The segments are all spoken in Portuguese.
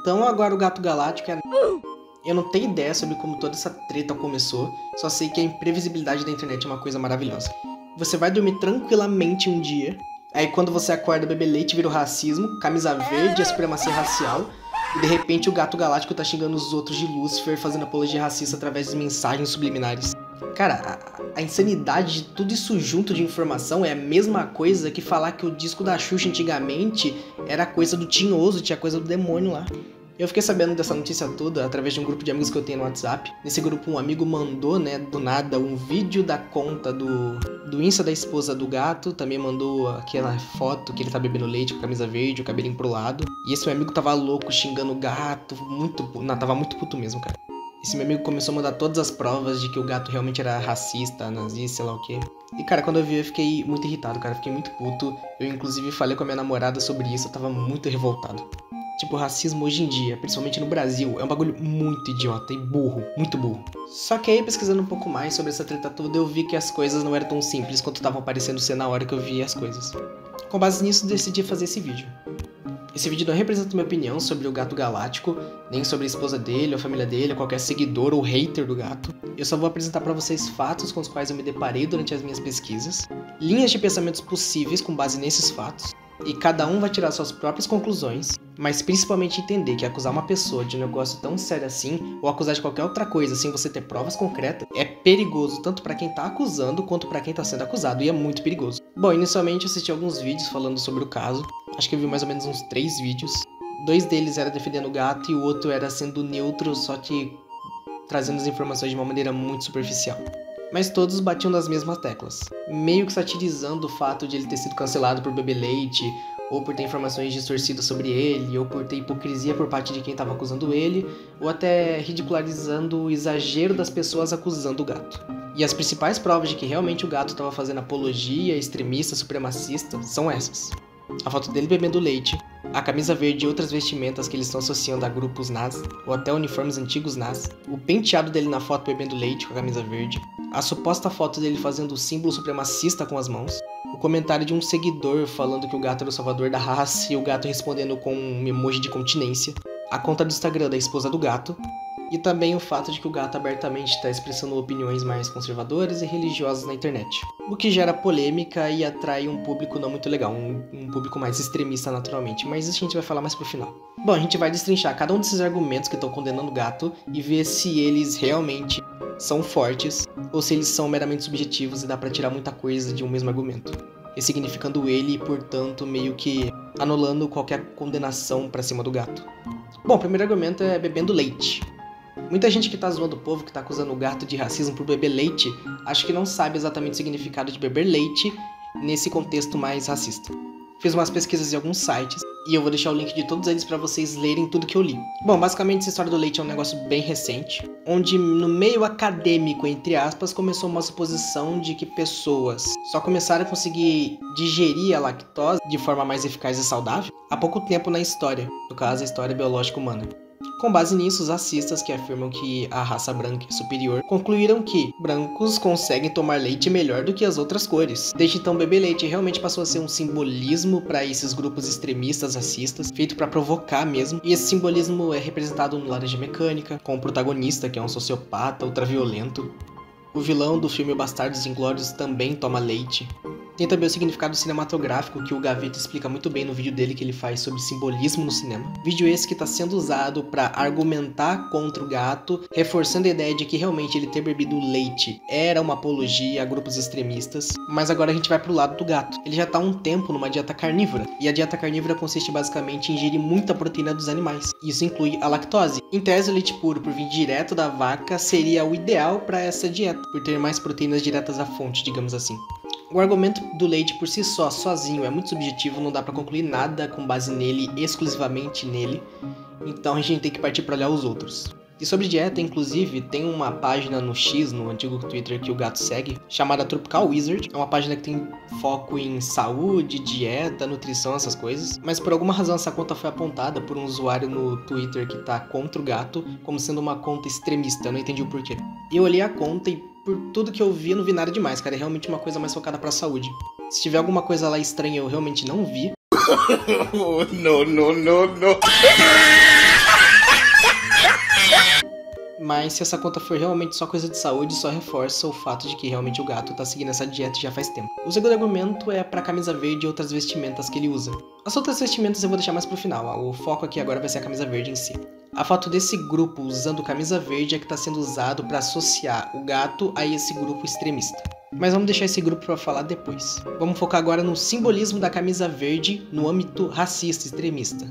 Então agora o Gato Galáctico é... Eu não tenho ideia sobre como toda essa treta começou, só sei que a imprevisibilidade da internet é uma coisa maravilhosa. Você vai dormir tranquilamente um dia, aí quando você acorda, beber leite vira o racismo, camisa verde, a supremacia racial, e de repente o Gato Galáctico tá xingando os outros de Lúcifer, fazendo apologia racista através de mensagens subliminares. Cara, a insanidade de tudo isso junto de informação é a mesma coisa que falar que o disco da Xuxa antigamente era coisa do tinhoso, tinha coisa do demônio lá. Eu fiquei sabendo dessa notícia toda através de um grupo de amigos que eu tenho no WhatsApp. Nesse grupo um amigo mandou, né, do nada, um vídeo da conta do Insta da esposa do gato. Também mandou aquela foto que ele tá bebendo leite com a camisa verde, o cabelinho pro lado. E esse meu amigo tava louco, xingando o gato, tava muito puto mesmo, cara. Esse meu amigo começou a mandar todas as provas de que o gato realmente era racista, nazista, sei lá o quê. E cara, quando eu vi eu fiquei muito irritado, cara, fiquei muito puto. Eu inclusive falei com a minha namorada sobre isso, eu tava muito revoltado. Tipo, racismo hoje em dia, principalmente no Brasil, é um bagulho muito idiota e burro, muito burro. Só que aí, pesquisando um pouco mais sobre essa treta toda, eu vi que as coisas não eram tão simples quanto estavam parecendo ser na hora que eu vi as coisas. Com base nisso, decidi fazer esse vídeo. Esse vídeo não representa minha opinião sobre o Gato Galáctico, nem sobre a esposa dele, a família dele, ou qualquer seguidor ou hater do gato. Eu só vou apresentar pra vocês fatos com os quais eu me deparei durante as minhas pesquisas, linhas de pensamentos possíveis com base nesses fatos, e cada um vai tirar suas próprias conclusões, mas principalmente entender que acusar uma pessoa de um negócio tão sério assim, ou acusar de qualquer outra coisa sem você ter provas concretas, é perigoso tanto pra quem tá acusando quanto pra quem tá sendo acusado, e é muito perigoso. Bom, inicialmente eu assisti alguns vídeos falando sobre o caso, acho que eu vi mais ou menos uns 3 vídeos. 2 deles era defendendo o gato e o outro era sendo neutro, só que trazendo as informações de uma maneira muito superficial. Mas todos batiam nas mesmas teclas, meio que satirizando o fato de ele ter sido cancelado por beber leite, ou por ter informações distorcidas sobre ele, ou por ter hipocrisia por parte de quem estava acusando ele, ou até ridicularizando o exagero das pessoas acusando o gato. E as principais provas de que realmente o gato estava fazendo apologia extremista, supremacista, são essas. A foto dele bebendo leite, a camisa verde e outras vestimentas que eles estão associando a grupos nazis, ou até uniformes antigos nazis, o penteado dele na foto bebendo leite com a camisa verde, a suposta foto dele fazendo o símbolo supremacista com as mãos, o comentário de um seguidor falando que o gato era o salvador da raça e o gato respondendo com um emoji de continência, a conta do Instagram da esposa do gato, e também o fato de que o gato abertamente está expressando opiniões mais conservadoras e religiosas na internet, o que gera polêmica e atrai um público não muito legal, um público mais extremista naturalmente, mas isso a gente vai falar mais pro final. Bom, a gente vai destrinchar cada um desses argumentos que estão condenando o gato e ver se eles realmente são fortes ou se eles são meramente subjetivos e dá pra tirar muita coisa de um mesmo argumento, ressignificando ele e, portanto, meio que anulando qualquer condenação pra cima do gato. Bom, o primeiro argumento é bebendo leite. Muita gente que tá zoando o povo, que tá acusando o gato de racismo por beber leite, acho que não sabe exatamente o significado de beber leite nesse contexto mais racista. Fiz umas pesquisas em alguns sites, e eu vou deixar o link de todos eles pra vocês lerem tudo que eu li. Bom, basicamente essa história do leite é um negócio bem recente, onde no meio acadêmico, entre aspas, começou uma suposição de que pessoas só começaram a conseguir digerir a lactose de forma mais eficaz e saudável há pouco tempo na história, no caso a história biológica humana. Com base nisso, os racistas que afirmam que a raça branca é superior concluíram que brancos conseguem tomar leite melhor do que as outras cores. Desde então, beber leite realmente passou a ser um simbolismo para esses grupos extremistas racistas, feito para provocar mesmo, e esse simbolismo é representado no Laranja Mecânica, com o protagonista, que é um sociopata ultraviolento. O vilão do filme Bastardos Inglórios também toma leite. Tem também o significado cinematográfico que o Gaveta explica muito bem no vídeo dele que ele faz sobre simbolismo no cinema. Vídeo esse que está sendo usado para argumentar contra o gato, reforçando a ideia de que realmente ele ter bebido leite era uma apologia a grupos extremistas. Mas agora a gente vai pro lado do gato. Ele já está há um tempo numa dieta carnívora, e a dieta carnívora consiste basicamente em ingerir muita proteína dos animais. Isso inclui a lactose. Em tese, o leite puro, por vir direto da vaca, seria o ideal para essa dieta, por ter mais proteínas diretas à fonte, digamos assim. O argumento do leite por si só, sozinho, é muito subjetivo, não dá pra concluir nada com base nele, exclusivamente nele, então a gente tem que partir pra olhar os outros. E sobre dieta, inclusive, tem uma página no X, no antigo Twitter que o gato segue, chamada Tropical Wizard. É uma página que tem foco em saúde, dieta, nutrição, essas coisas. Mas por alguma razão essa conta foi apontada por um usuário no Twitter que tá contra o gato, como sendo uma conta extremista, eu não entendi o porquê. Eu olhei a conta e por tudo que eu vi, eu não vi nada demais, cara. É realmente uma coisa mais focada pra saúde. Se tiver alguma coisa lá estranha, eu realmente não vi. No. Mas se essa conta for realmente só coisa de saúde, só reforça o fato de que realmente o gato tá seguindo essa dieta já faz tempo. O segundo argumento é pra camisa verde e outras vestimentas que ele usa. As outras vestimentas eu vou deixar mais pro final, o foco aqui agora vai ser a camisa verde em si. A foto desse grupo usando camisa verde é que tá sendo usado pra associar o gato a esse grupo extremista. Mas vamos deixar esse grupo pra falar depois. Vamos focar agora no simbolismo da camisa verde no âmbito racista extremista.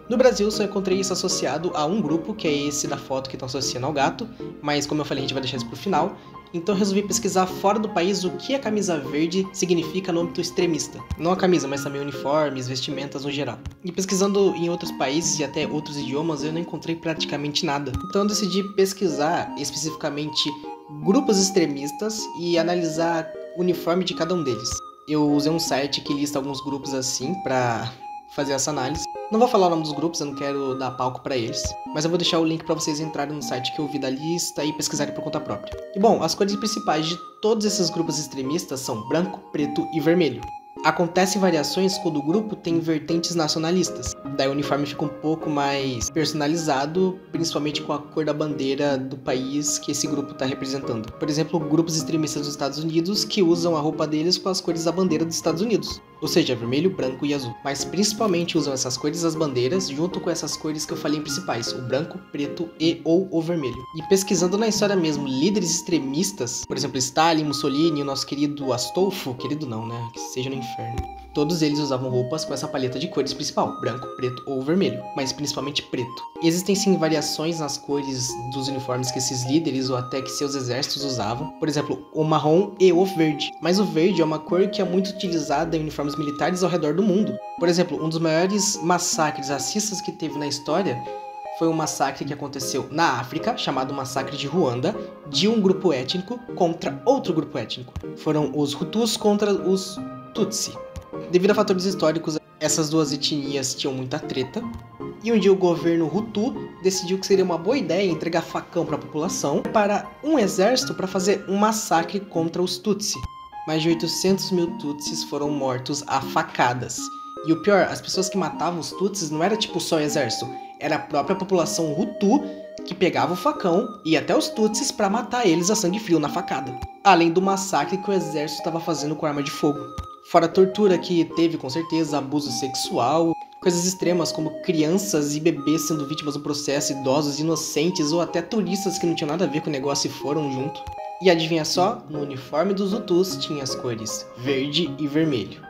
No Brasil, só encontrei isso associado a um grupo, que é esse da foto que estão associando ao gato, mas como eu falei, a gente vai deixar isso pro final. Então eu resolvi pesquisar fora do país o que a camisa verde significa no âmbito extremista. Não a camisa, mas também uniformes, vestimentas no geral. E pesquisando em outros países e até outros idiomas, eu não encontrei praticamente nada. Então eu decidi pesquisar especificamente grupos extremistas e analisar o uniforme de cada um deles. Eu usei um site que lista alguns grupos assim pra fazer essa análise. Não vou falar o nome dos grupos, eu não quero dar palco pra eles, mas eu vou deixar o link pra vocês entrarem no site que eu vi da lista e pesquisarem por conta própria. E bom, as cores principais de todos esses grupos extremistas são branco, preto e vermelho. Acontecem variações quando o grupo tem vertentes nacionalistas. Daí o uniforme fica um pouco mais personalizado, principalmente com a cor da bandeira do país que esse grupo está representando. Por exemplo, grupos extremistas dos Estados Unidos que usam a roupa deles com as cores da bandeira dos Estados Unidos. Ou seja, vermelho, branco e azul. Mas principalmente usam essas cores das bandeiras junto com essas cores que eu falei principais, o branco, preto e ou o vermelho. E pesquisando na história mesmo, líderes extremistas, por exemplo, Stalin, Mussolini, o nosso querido Astolfo, querido não, né? Que seja no inferno. Todos eles usavam roupas com essa paleta de cores principal, branco, preto ou vermelho, mas principalmente preto. Existem sim variações nas cores dos uniformes que esses líderes ou até que seus exércitos usavam, por exemplo, o marrom e o verde. Mas o verde é uma cor que é muito utilizada em uniformes militares ao redor do mundo. Por exemplo, um dos maiores massacres racistas que teve na história foi um massacre que aconteceu na África, chamado Massacre de Ruanda, de um grupo étnico contra outro grupo étnico. Foram os Hutus contra os Tutsi. Devido a fatores históricos, essas duas etnias tinham muita treta, e um dia o governo Hutu decidiu que seria uma boa ideia entregar facão para a população para um exército para fazer um massacre contra os Tutsi. Mais de 800 mil Tutsis foram mortos a facadas. E o pior, as pessoas que matavam os Tutsis não era tipo só o exército, era a própria população Hutu que pegava o facão e ia até os Tutsis para matar eles a sangue frio na facada. Além do massacre que o exército estava fazendo com arma de fogo. Fora a tortura que teve, com certeza, abuso sexual, coisas extremas como crianças e bebês sendo vítimas do processo, idosos inocentes ou até turistas que não tinham nada a ver com o negócio e foram junto. E adivinha só? No uniforme dos Hutus tinha as cores verde e vermelho.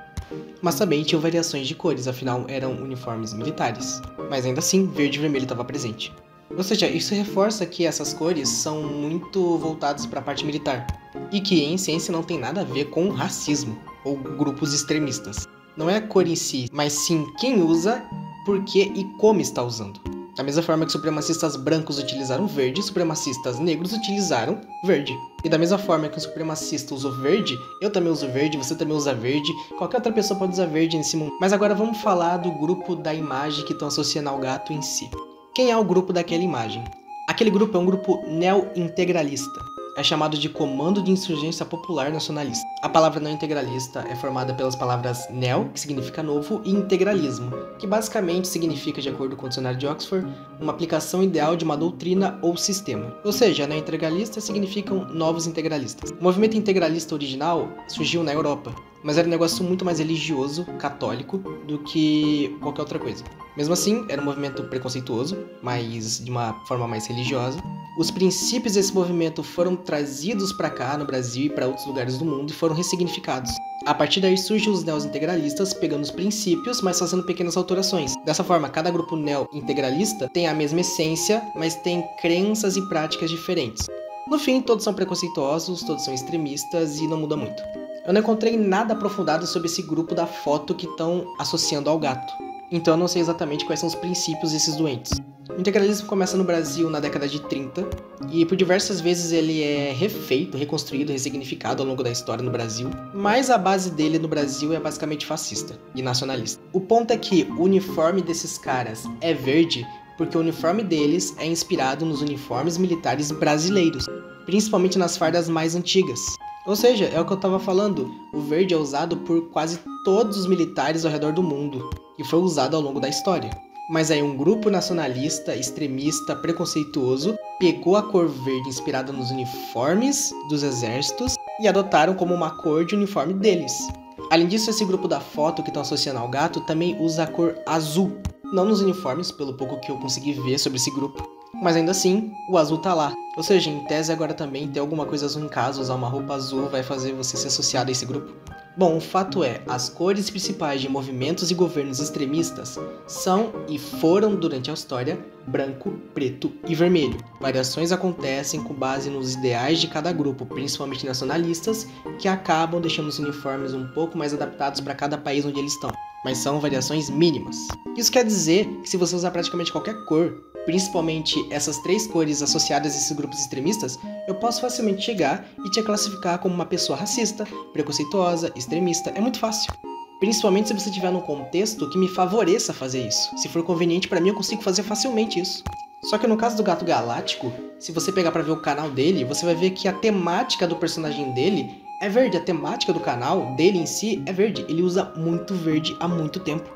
Mas também tinham variações de cores, afinal eram uniformes militares. Mas ainda assim, verde e vermelho estava presente. Ou seja, isso reforça que essas cores são muito voltadas para a parte militar. E que, em ciência, não tem nada a ver com racismo ou grupos extremistas. Não é a cor em si, mas sim quem usa, por que e como está usando. Da mesma forma que supremacistas brancos utilizaram verde, supremacistas negros utilizaram verde. E da mesma forma que um supremacista usou verde, eu também uso verde, você também usa verde, qualquer outra pessoa pode usar verde nesse mundo. Mas agora vamos falar do grupo da imagem que estão associando ao gato em si. Quem é o grupo daquela imagem? Aquele grupo é um grupo neo-integralista. É chamado de Comando de Insurgência Popular Nacionalista. A palavra neo-integralista é formada pelas palavras neo, que significa novo, e integralismo, que basicamente significa, de acordo com o dicionário de Oxford, uma aplicação ideal de uma doutrina ou sistema. Ou seja, neo-integralistas significam novos integralistas. O movimento integralista original surgiu na Europa, mas era um negócio muito mais religioso, católico, do que qualquer outra coisa. Mesmo assim, era um movimento preconceituoso, mas de uma forma mais religiosa. Os princípios desse movimento foram trazidos para cá, no Brasil e para outros lugares do mundo, e foram ressignificados. A partir daí surgem os neo-integralistas pegando os princípios, mas fazendo pequenas alterações. Dessa forma, cada grupo neo-integralista tem a mesma essência, mas tem crenças e práticas diferentes. No fim, todos são preconceituosos, todos são extremistas e não muda muito. Eu não encontrei nada aprofundado sobre esse grupo da foto que estão associando ao gato. Então eu não sei exatamente quais são os princípios desses doentes. O integralismo começa no Brasil na década de 30 e por diversas vezes ele é refeito, reconstruído, ressignificado ao longo da história no Brasil, mas a base dele no Brasil é basicamente fascista e nacionalista. O ponto é que o uniforme desses caras é verde porque o uniforme deles é inspirado nos uniformes militares brasileiros, principalmente nas fardas mais antigas. Ou seja, é o que eu tava falando, o verde é usado por quase todos os militares ao redor do mundo e foi usado ao longo da história. Mas aí um grupo nacionalista, extremista, preconceituoso, pegou a cor verde inspirada nos uniformes dos exércitos e adotaram como uma cor de uniforme deles. Além disso, esse grupo da foto que estão associando ao gato também usa a cor azul. Não nos uniformes, pelo pouco que eu consegui ver sobre esse grupo. Mas ainda assim, o azul tá lá. Ou seja, em tese agora também ter alguma coisa azul em casa, usar uma roupa azul vai fazer você ser associado a esse grupo. Bom, o fato é, as cores principais de movimentos e governos extremistas são e foram durante a história branco, preto e vermelho. Variações acontecem com base nos ideais de cada grupo, principalmente nacionalistas, que acabam deixando os uniformes um pouco mais adaptados para cada país onde eles estão. Mas são variações mínimas. Isso quer dizer que se você usar praticamente qualquer cor, principalmente essas 3 cores associadas a esses grupos extremistas, eu posso facilmente chegar e te classificar como uma pessoa racista, preconceituosa, extremista. É muito fácil. Principalmente se você estiver num contexto que me favoreça fazer isso. Se for conveniente pra mim, eu consigo fazer facilmente isso. Só que no caso do Gato Galáctico, se você pegar pra ver o canal dele, você vai ver que a temática do personagem dele é verde. A temática do canal dele em si é verde. Ele usa muito verde há muito tempo.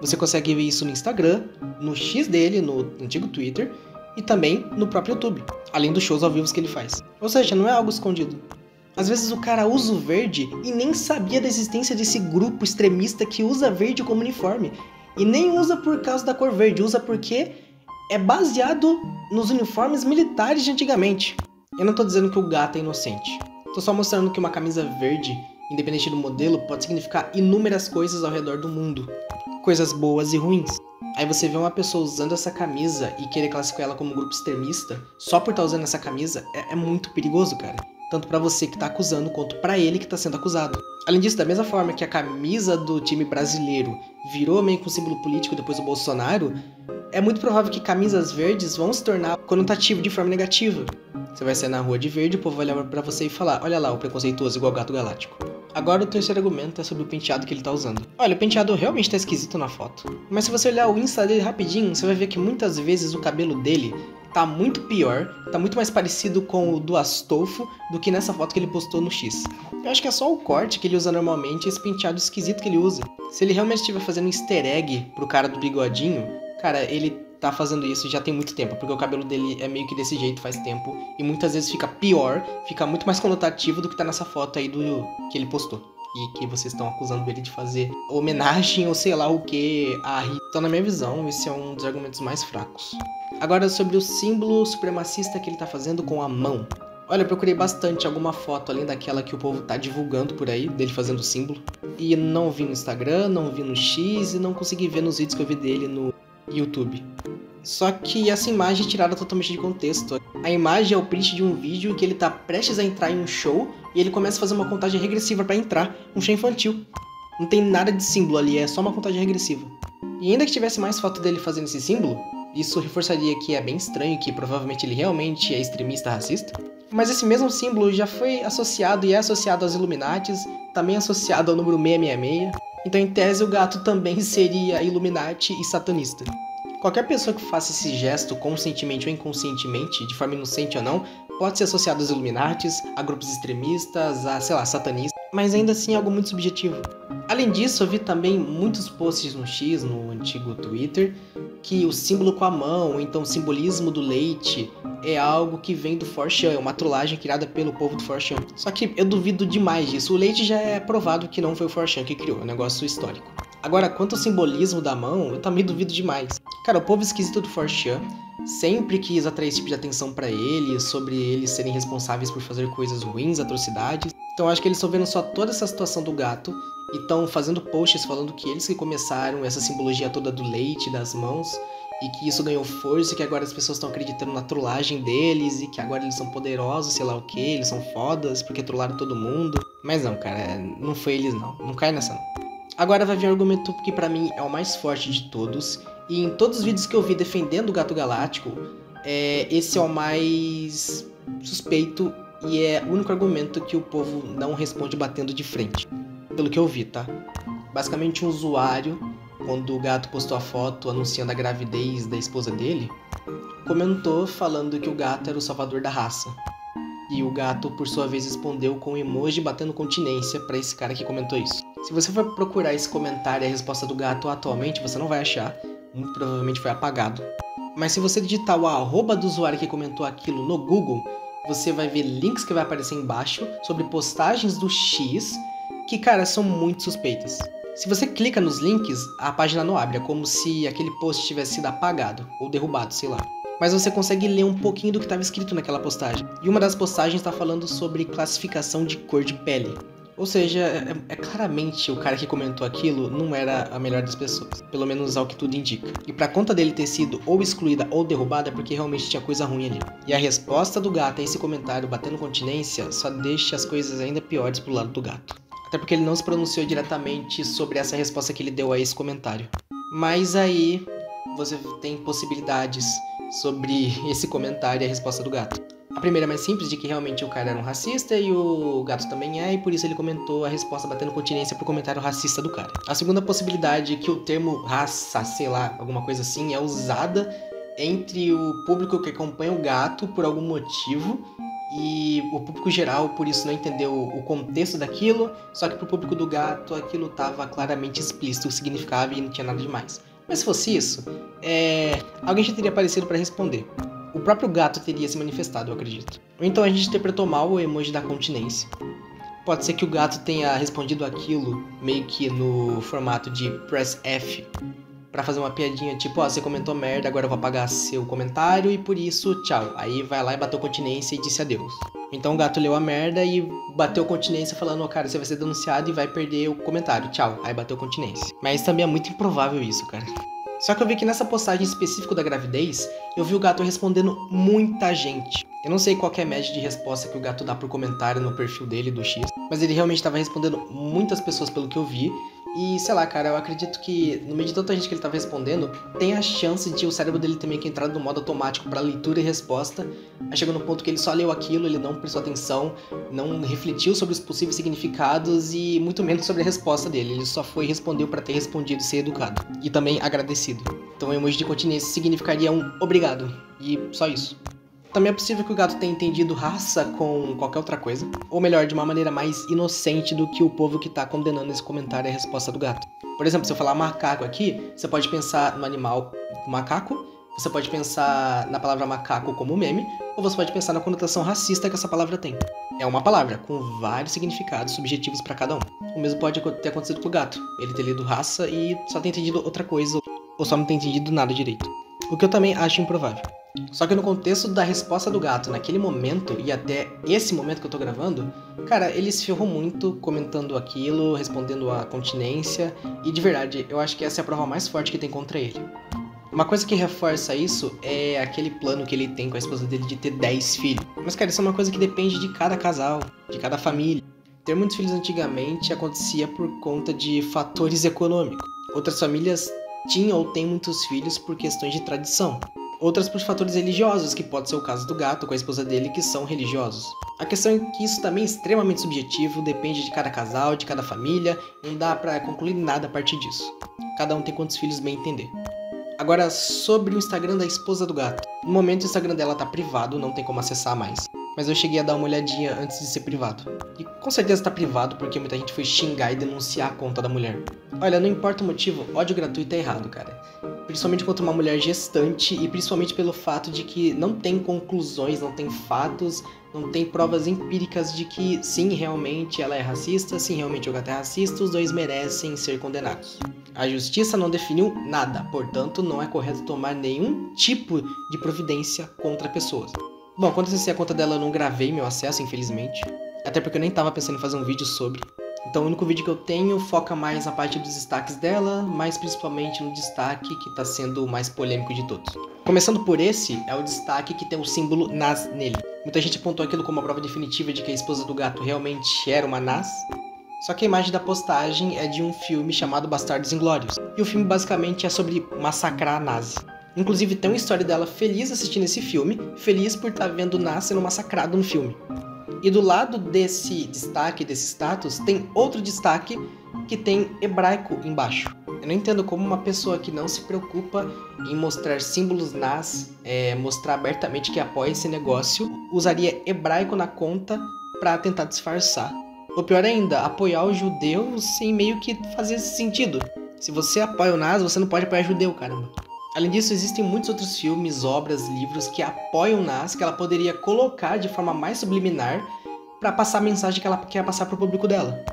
Você consegue ver isso no Instagram, no X dele, no antigo Twitter e também no próprio YouTube, além dos shows ao vivo que ele faz. Ou seja, não é algo escondido. Às vezes o cara usa o verde e nem sabia da existência desse grupo extremista que usa verde como uniforme. E nem usa por causa da cor verde, usa porque é baseado nos uniformes militares de antigamente. Eu não tô dizendo que o gato é inocente. Tô só mostrando que uma camisa verde, independente do modelo, pode significar inúmeras coisas ao redor do mundo. Coisas boas e ruins. Aí você vê uma pessoa usando essa camisa e querer classificar ela como um grupo extremista só por estar usando essa camisa é muito perigoso, cara. Tanto pra você que tá acusando, quanto pra ele que tá sendo acusado. Além disso, da mesma forma que a camisa do time brasileiro virou meio que um símbolo político depois do Bolsonaro, é muito provável que camisas verdes vão se tornar conotativo de forma negativa. Você vai sair na rua de verde, o povo vai olhar pra você e falar: olha lá, o preconceituoso igual o Gato Galáctico. Agora o terceiro argumento é sobre o penteado que ele tá usando. Olha, o penteado realmente tá esquisito na foto. Mas se você olhar o Insta dele rapidinho, você vai ver que muitas vezes o cabelo dele tá muito pior, tá muito mais parecido com o do Astolfo do que nessa foto que ele postou no X. Eu acho que é só o corte que ele usa normalmente e esse penteado esquisito que ele usa. Se ele realmente estiver fazendo um easter egg pro cara do bigodinho, cara, ele tá fazendo isso já tem muito tempo, porque o cabelo dele é meio que desse jeito faz tempo, e muitas vezes fica pior, fica muito mais conotativo do que tá nessa foto aí do que ele postou. E que vocês estão acusando ele de fazer homenagem ou sei lá o que a Rita. Então, na minha visão, esse é um dos argumentos mais fracos. Agora, sobre o símbolo supremacista que ele tá fazendo com a mão. Olha, eu procurei bastante alguma foto além daquela que o povo tá divulgando por aí, dele fazendo o símbolo. E não vi no Instagram, não vi no X e não consegui ver nos vídeos que eu vi dele no YouTube. Só que essa imagem é tirada totalmente de contexto. A imagem é o print de um vídeo em que ele tá prestes a entrar em um show e ele começa a fazer uma contagem regressiva pra entrar, um show infantil. Não tem nada de símbolo ali, é só uma contagem regressiva. E ainda que tivesse mais foto dele fazendo esse símbolo, isso reforçaria que é bem estranho, que provavelmente ele realmente é extremista racista. Mas esse mesmo símbolo já foi associado e é associado aos Illuminatis, também associado ao número 666. Então, em tese, o gato também seria Illuminati e satanista. Qualquer pessoa que faça esse gesto conscientemente ou inconscientemente, de forma inocente ou não, pode ser associado aos Illuminatis, a grupos extremistas, a, sei lá, satanistas, mas ainda assim é algo muito subjetivo. Além disso, eu vi também muitos posts no X, no antigo Twitter, que o símbolo com a mão, ou então o simbolismo do leite, é algo que vem do 4chan, é uma trollagem criada pelo povo do 4chan. Só que eu duvido demais disso, o leite já é provado que não foi o 4chan que criou, é um negócio histórico. Agora, quanto ao simbolismo da mão, eu também duvido demais. Cara, o povo esquisito do 4chan sempre quis atrair esse tipo de atenção pra eles, sobre eles serem responsáveis por fazer coisas ruins, atrocidades. Então acho que eles estão vendo só toda essa situação do gato e estão fazendo posts falando que eles que começaram essa simbologia toda do leite, das mãos, e que isso ganhou força e que agora as pessoas estão acreditando na trollagem deles e que agora eles são poderosos, sei lá o que, eles são fodas porque trollaram todo mundo. Mas não, cara, não foi eles não, não cai nessa não. Agora vai vir um argumento que pra mim é o mais forte de todos, e em todos os vídeos que eu vi defendendo o Gato Galáctico, esse é o mais suspeito e é o único argumento que o povo não responde batendo de frente, pelo que eu vi, tá? Basicamente um usuário, quando o gato postou a foto anunciando a gravidez da esposa dele, comentou falando que o gato era o salvador da raça. E o gato, por sua vez, respondeu com um emoji batendo continência pra esse cara que comentou isso. Se você for procurar esse comentário e a resposta do gato atualmente, você não vai achar, muito provavelmente foi apagado. Mas se você digitar o arroba do usuário que comentou aquilo no Google, você vai ver links que vai aparecer embaixo sobre postagens do X que, cara, são muito suspeitas. Se você clica nos links, a página não abre, é como se aquele post tivesse sido apagado ou derrubado, sei lá. Mas você consegue ler um pouquinho do que estava escrito naquela postagem. E uma das postagens está falando sobre classificação de cor de pele. Ou seja, claramente o cara que comentou aquilo não era a melhor das pessoas, pelo menos ao que tudo indica. E pra conta dele ter sido ou excluída ou derrubada é porque realmente tinha coisa ruim ali. E a resposta do gato a esse comentário batendo continência só deixa as coisas ainda piores pro lado do gato. Até porque ele não se pronunciou diretamente sobre essa resposta que ele deu a esse comentário. Mas aí você tem possibilidades sobre esse comentário e a resposta do gato. A primeira é mais simples, de que realmente o cara era um racista e o gato também é, e por isso ele comentou a resposta batendo continência pro comentário racista do cara. A segunda possibilidade é que o termo raça, sei lá, alguma coisa assim, é usada entre o público que acompanha o gato por algum motivo e o público geral, por isso, não entendeu o contexto daquilo, só que pro público do gato aquilo tava claramente explícito, o significava e não tinha nada demais. Mas se fosse isso, alguém já teria aparecido para responder. O próprio gato teria se manifestado, eu acredito. Ou então a gente interpretou mal o emoji da continência. Pode ser que o gato tenha respondido aquilo meio que no formato de press F, pra fazer uma piadinha tipo, ó, você comentou merda, agora eu vou apagar seu comentário e por isso, tchau. Aí vai lá e bateu continência e disse adeus. Então o gato leu a merda e bateu continência falando, ó, cara, você vai ser denunciado e vai perder o comentário, tchau. Aí bateu continência. Mas também é muito improvável isso, cara. Só que eu vi que nessa postagem específica da gravidez, eu vi o gato respondendo muita gente. Eu não sei qual que é a média de resposta que o gato dá por comentário no perfil dele, do X, mas ele realmente estava respondendo muitas pessoas pelo que eu vi. E, sei lá, cara, eu acredito que no meio de tanta gente que ele tava respondendo, tem a chance de o cérebro dele ter meio que entrado no modo automático para leitura e resposta. Aí chegou no ponto que ele só leu aquilo, ele não prestou atenção, não refletiu sobre os possíveis significados e muito menos sobre a resposta dele. Ele só foi e respondeu para ter respondido e ser educado. E também agradecido. Então o emoji de continência significaria um obrigado. E só isso. Também é possível que o gato tenha entendido raça com qualquer outra coisa. Ou melhor, de uma maneira mais inocente do que o povo que tá condenando esse comentário e a resposta do gato. Por exemplo, se eu falar macaco aqui, você pode pensar no animal macaco, você pode pensar na palavra macaco como meme, ou você pode pensar na conotação racista que essa palavra tem. É uma palavra, com vários significados subjetivos para cada um. O mesmo pode ter acontecido com o gato. Ele ter lido raça e só ter entendido outra coisa, ou só não ter entendido nada direito. O que eu também acho improvável. Só que no contexto da resposta do gato naquele momento, e até esse momento que eu tô gravando, cara, ele se ferrou muito comentando aquilo, respondendo a continência, e de verdade, eu acho que essa é a prova mais forte que tem contra ele. Uma coisa que reforça isso é aquele plano que ele tem com a esposa dele de ter 10 filhos. Mas, cara, isso é uma coisa que depende de cada casal, de cada família. Ter muitos filhos antigamente acontecia por conta de fatores econômicos. Outras famílias tinham ou têm muitos filhos por questões de tradição. Outras por fatores religiosos, que pode ser o caso do gato com a esposa dele, que são religiosos. A questão é que isso também é extremamente subjetivo, depende de cada casal, de cada família, não dá pra concluir nada a partir disso. Cada um tem quantos filhos bem entender. Agora, sobre o Instagram da esposa do gato. No momento o Instagram dela tá privado, não tem como acessar mais. Mas eu cheguei a dar uma olhadinha antes de ser privado. E com certeza tá privado porque muita gente foi xingar e denunciar a conta da mulher. Olha, não importa o motivo, ódio gratuito é errado, cara. Principalmente contra uma mulher gestante e principalmente pelo fato de que não tem conclusões, não tem fatos, não tem provas empíricas de que sim, realmente ela é racista, sim, realmente o gato é racista, os dois merecem ser condenados. A justiça não definiu nada, portanto não é correto tomar nenhum tipo de providência contra pessoas. Bom, quando acessei a conta dela eu não gravei meu acesso, infelizmente, até porque eu nem tava pensando em fazer um vídeo sobre. Então o único vídeo que eu tenho foca mais na parte dos destaques dela, mas principalmente no destaque que tá sendo o mais polêmico de todos. Começando por esse, é o destaque que tem o símbolo NAS nele. Muita gente apontou aquilo como uma prova definitiva de que a esposa do gato realmente era uma NAS. Só que a imagem da postagem é de um filme chamado Bastardos Inglórios. E o filme basicamente é sobre massacrar a nazi. Inclusive tem uma história dela feliz assistindo esse filme, feliz por estar vendo o NAS sendo massacrado no filme. E do lado desse destaque, desse status, tem outro destaque que tem hebraico embaixo. Eu não entendo como uma pessoa que não se preocupa em mostrar símbolos NAS, mostrar abertamente que apoia esse negócio, usaria hebraico na conta para tentar disfarçar. Ou pior ainda, apoiar os judeus sem meio que fazer sentido. Se você apoia o NAS, você não pode apoiar judeu, caramba. Além disso, existem muitos outros filmes, obras, livros que apoiam Nas, que ela poderia colocar de forma mais subliminar para passar a mensagem que ela quer passar pro público dela.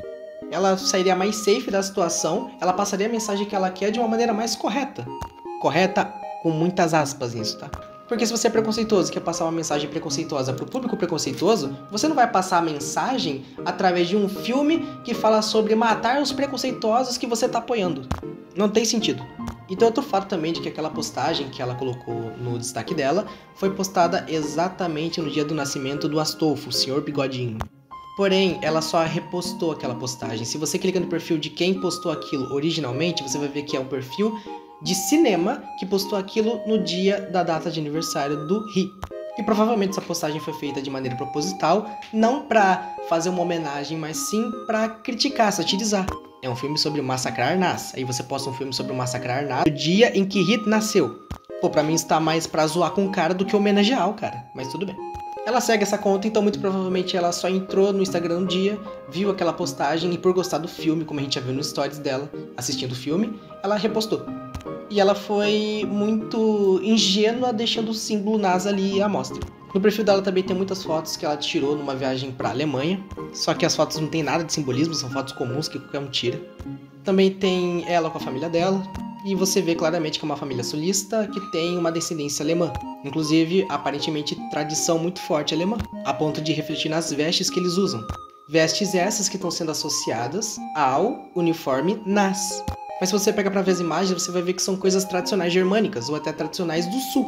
Ela sairia mais safe da situação, ela passaria a mensagem que ela quer de uma maneira mais correta. Correta com muitas aspas nisso, tá? Porque se você é preconceituoso e quer passar uma mensagem preconceituosa pro público preconceituoso, você não vai passar a mensagem através de um filme que fala sobre matar os preconceituosos que você tá apoiando. Não tem sentido. E tem outro fato também de que aquela postagem que ela colocou no destaque dela foi postada exatamente no dia do nascimento do Astolfo, o Sr. Bigodinho. Porém, ela só repostou aquela postagem. Se você clica no perfil de quem postou aquilo originalmente, você vai ver que é um perfil de cinema que postou aquilo no dia da data de aniversário do Ri. E provavelmente essa postagem foi feita de maneira proposital, não pra fazer uma homenagem, mas sim pra criticar, satirizar. É um filme sobre massacrar Nas. Aí você posta um filme sobre massacrar Nas no dia em que Ri nasceu. Pô, pra mim está mais pra zoar com o cara do que homenagear o cara, mas tudo bem. Ela segue essa conta, então muito provavelmente ela só entrou no Instagram um dia, viu aquela postagem e por gostar do filme, como a gente já viu nos stories dela, assistindo o filme, ela repostou. E ela foi muito ingênua, deixando o símbolo Nas ali à mostra. No perfil dela também tem muitas fotos que ela tirou numa viagem pra Alemanha, só que as fotos não tem nada de simbolismo, são fotos comuns que qualquer um tira. Também tem ela com a família dela, e você vê claramente que é uma família sulista que tem uma descendência alemã. Inclusive, aparentemente, tradição muito forte alemã, a ponto de refletir nas vestes que eles usam. Vestes essas que estão sendo associadas ao uniforme Nas. Mas se você pega pra ver as imagens, você vai ver que são coisas tradicionais germânicas, ou até tradicionais do sul.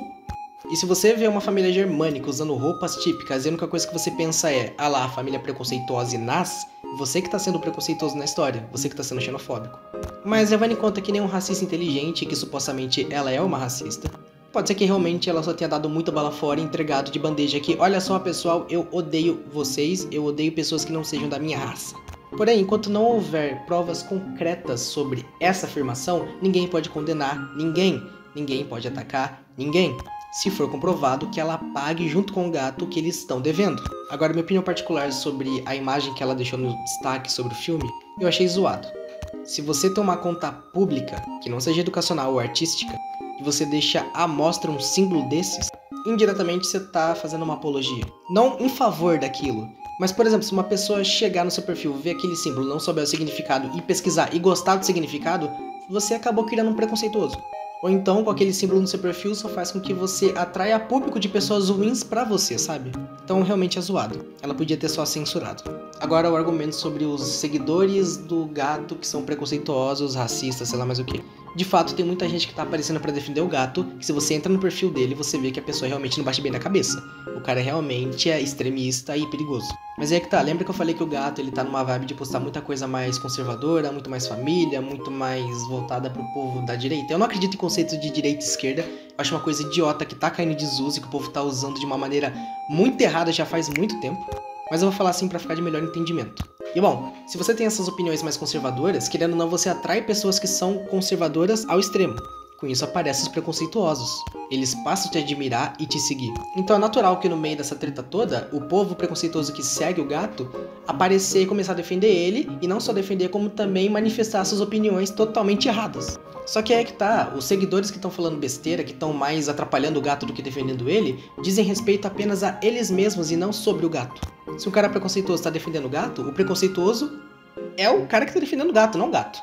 E se você vê uma família germânica usando roupas típicas e a única coisa que você pensa é, ah lá, a família preconceituosa e Nas, você que tá sendo preconceituoso na história, você que tá sendo xenofóbico. Mas levando em conta que nem um racista inteligente, que supostamente ela é uma racista, pode ser que realmente ela só tenha dado muita bala fora e entregado de bandeja que, olha só pessoal, eu odeio vocês, eu odeio pessoas que não sejam da minha raça. Porém, enquanto não houver provas concretas sobre essa afirmação, ninguém pode condenar ninguém, ninguém pode atacar ninguém, se for comprovado que ela pague junto com o gato que eles estão devendo. Agora, minha opinião particular sobre a imagem que ela deixou no destaque sobre o filme, eu achei zoado. Se você tem uma conta pública, que não seja educacional ou artística, e você deixa à mostra um símbolo desses, indiretamente você tá fazendo uma apologia. Não em favor daquilo, mas, por exemplo, se uma pessoa chegar no seu perfil, ver aquele símbolo, não souber o significado e pesquisar e gostar do significado, você acabou criando um preconceituoso. Ou então, com aquele símbolo no seu perfil, só faz com que você atraia público de pessoas ruins pra você, sabe? Então, realmente é zoado. Ela podia ter só censurado. Agora, o argumento sobre os seguidores do gato que são preconceituosos, racistas, sei lá mais o que. De fato, tem muita gente que tá aparecendo pra defender o gato, que se você entra no perfil dele, você vê que a pessoa realmente não bate bem na cabeça. O cara realmente é extremista e perigoso. Mas aí é que tá, lembra que eu falei que o gato ele tá numa vibe de postar muita coisa mais conservadora, muito mais família, muito mais voltada pro povo da direita? Eu não acredito em conceitos de direita e esquerda, eu acho uma coisa idiota que tá caindo em desuso e que o povo tá usando de uma maneira muito errada já faz muito tempo. Mas eu vou falar assim pra ficar de melhor entendimento. E bom, se você tem essas opiniões mais conservadoras, querendo ou não, você atrai pessoas que são conservadoras ao extremo. Com isso aparecem os preconceituosos. Eles passam a te admirar e te seguir. Então é natural que no meio dessa treta toda, o povo preconceituoso que segue o gato aparecer e começar a defender ele, e não só defender, como também manifestar suas opiniões totalmente erradas. Só que aí é que tá, os seguidores que estão falando besteira, que estão mais atrapalhando o gato do que defendendo ele, dizem respeito apenas a eles mesmos e não sobre o gato. Se um cara preconceituoso está defendendo o gato, o preconceituoso é o cara que está defendendo o gato, não o gato.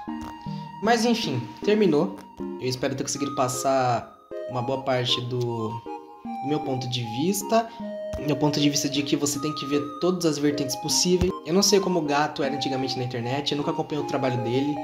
Mas enfim, terminou. Eu espero ter conseguido passar uma boa parte do meu ponto de vista. Meu ponto de vista de que você tem que ver todas as vertentes possíveis. Eu não sei como o gato era antigamente na internet, eu nunca acompanhei o trabalho dele.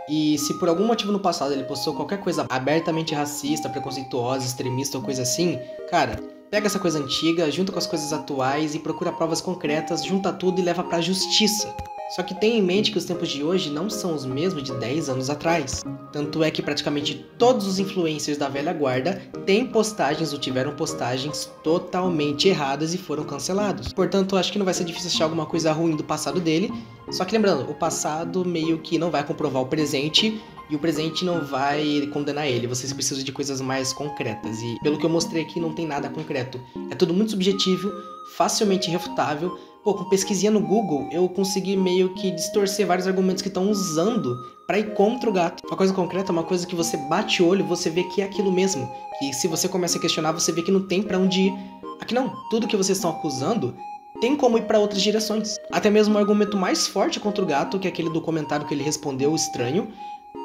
E se por algum motivo no passado ele postou qualquer coisa abertamente racista, preconceituosa, extremista ou coisa assim, cara, pega essa coisa antiga, junta com as coisas atuais e procura provas concretas, junta tudo e leva pra justiça. Só que tenha em mente que os tempos de hoje não são os mesmos de 10 anos atrás. Tanto é que praticamente todos os influencers da velha guarda têm postagens ou tiveram postagens totalmente erradas e foram cancelados. Portanto, acho que não vai ser difícil achar alguma coisa ruim do passado dele. Só que lembrando, o passado meio que não vai comprovar o presente e o presente não vai condenar ele. Vocês precisam de coisas mais concretas. E pelo que eu mostrei aqui, não tem nada concreto. É tudo muito subjetivo, facilmente refutável, Pô, com pesquisinha no Google, eu consegui meio que distorcer vários argumentos que estão usando pra ir contra o gato. Uma coisa concreta, uma coisa que você bate o olho, você vê que é aquilo mesmo. Que se você começa a questionar, você vê que não tem pra onde ir. Aqui não, tudo que vocês estão acusando tem como ir pra outras direções. Até mesmo o argumento mais forte contra o gato, que é aquele do comentário que ele respondeu estranho,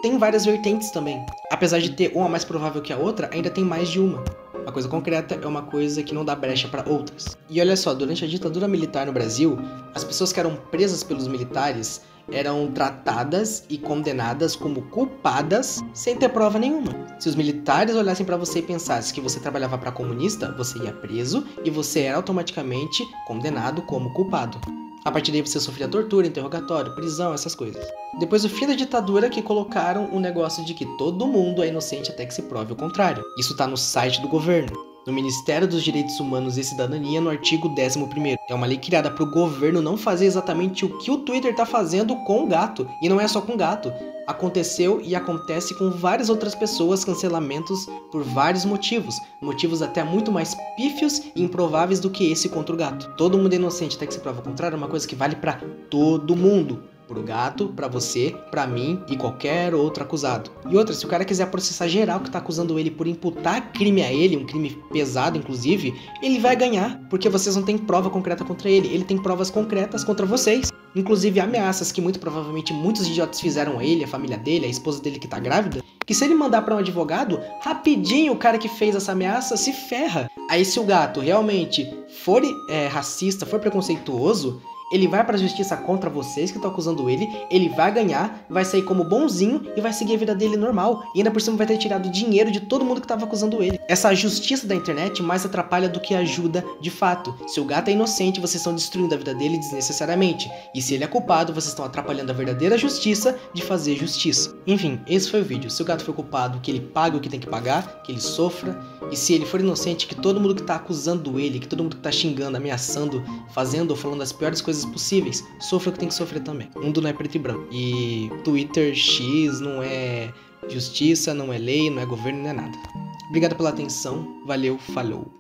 tem várias vertentes também. Apesar de ter uma mais provável que a outra, ainda tem mais de uma. Uma coisa concreta é uma coisa que não dá brecha para outras. E olha só, durante a ditadura militar no Brasil, as pessoas que eram presas pelos militares eram tratadas e condenadas como culpadas sem ter prova nenhuma. Se os militares olhassem para você e pensassem que você trabalhava para comunista, você ia preso e você era automaticamente condenado como culpado. A partir daí você sofria tortura, interrogatório, prisão, essas coisas. Depois do fim da ditadura que colocaram o negócio de que todo mundo é inocente até que se prove o contrário. Isso tá no site do governo, no Ministério dos Direitos Humanos e Cidadania, no artigo 11º. É uma lei criada para o governo não fazer exatamente o que o Twitter tá fazendo com o gato. E não é só com o gato. Aconteceu e acontece com várias outras pessoas cancelamentos por vários motivos. Motivos até muito mais pífios e improváveis do que esse contra o gato. Todo mundo é inocente até que se prova o contrário, é uma coisa que vale pra todo mundo. Pro gato, pra você, pra mim e qualquer outro acusado. E outra, se o cara quiser processar geral que tá acusando ele por imputar crime a ele, um crime pesado inclusive, ele vai ganhar, porque vocês não têm prova concreta contra ele. Ele tem provas concretas contra vocês. Inclusive ameaças que muito provavelmente muitos idiotas fizeram a ele, a família dele, a esposa dele que tá grávida, que se ele mandar pra um advogado, rapidinho o cara que fez essa ameaça se ferra. Aí se o gato realmente for racista, for preconceituoso, ele vai pra justiça contra vocês que estão acusando ele vai ganhar, vai sair como bonzinho e vai seguir a vida dele normal. E ainda por cima vai ter tirado dinheiro de todo mundo que tava acusando ele. Essa justiça da internet mais atrapalha do que ajuda de fato. Se o gato é inocente, vocês estão destruindo a vida dele desnecessariamente. E se ele é culpado, vocês estão atrapalhando a verdadeira justiça de fazer justiça. Enfim, esse foi o vídeo. Se o gato foi culpado, que ele pague o que tem que pagar, que ele sofra. E se ele for inocente, que todo mundo que tá acusando ele, que todo mundo que tá xingando, ameaçando, fazendo ou falando as piores coisas possíveis, sofra o que tem que sofrer também. O mundo não é preto e branco. E Twitter X não é justiça, não é lei, não é governo, não é nada. Obrigado pela atenção. Valeu, falou.